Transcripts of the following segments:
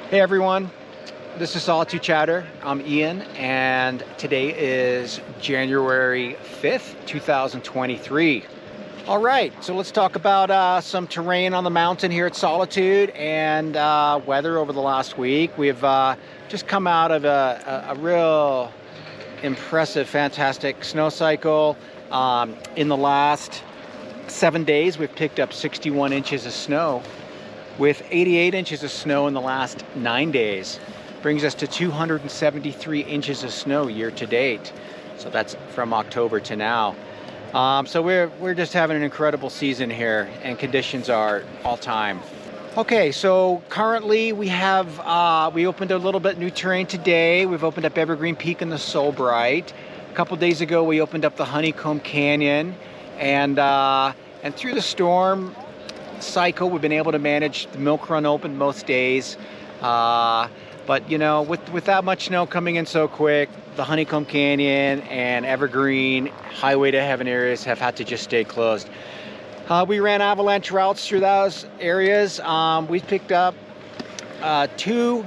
Hey everyone, this is Solitude Chatter. I'm Ian, and today is January 5th, 2023. All right, so let's talk about some terrain on the mountain here at Solitude and weather over the last week. We've just come out of a real impressive, fantastic snow cycle. In the last 7 days, we've picked up 61 inches of snow, with 88 inches of snow in the last 9 days. Brings us to 273 inches of snow year to date. So that's from October to now. So we're just having an incredible season here, and conditions are all time. Okay, so currently we opened a little bit new terrain today. We've opened up Evergreen Peak and the Solbright. A couple days ago we opened up the Honeycomb Canyon, and through the storm cycle we've been able to manage the milk run open most days, but you know, with that much snow coming in so quick, the Honeycomb Canyon and Evergreen Highway to Heaven areas have had to just stay closed. We ran avalanche routes through those areas. We picked up 2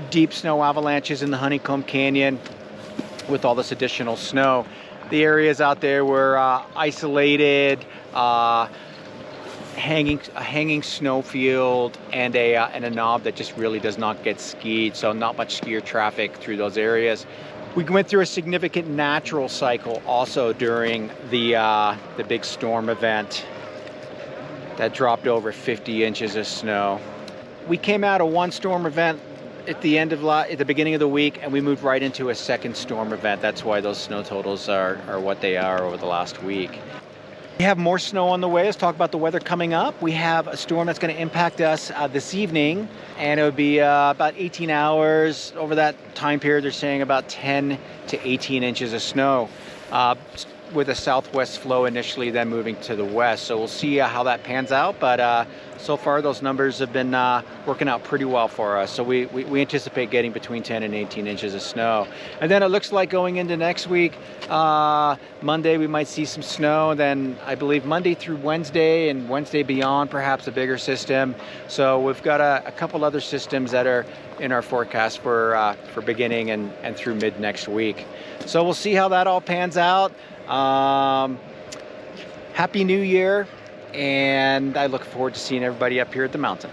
deep snow avalanches in the Honeycomb Canyon with all this additional snow. The areas out there were isolated, hanging snowfield and a knob that just really does not get skied, so not much skier traffic through those areas. We went through a significant natural cycle also during the big storm event that dropped over 50 inches of snow. We came out of one storm event at the beginning of the week, and we moved right into a second storm event. That's why those snow totals are what they are over the last week. We have more snow on the way. Let's talk about the weather coming up. We have a storm that's going to impact us this evening, and it would be about 18 hours. Over that time period, they're saying about 10 to 18 inches of snow, with a southwest flow initially, then moving to the west. So we'll see how that pans out, but so far those numbers have been working out pretty well for us. So we anticipate getting between 10 and 18 inches of snow. And then it looks like going into next week, Monday we might see some snow, and then I believe Monday through Wednesday and Wednesday beyond perhaps a bigger system. So we've got a couple other systems that are in our forecast for beginning and through mid next week. So we'll see how that all pans out. Happy New Year, and I look forward to seeing everybody up here at the mountain.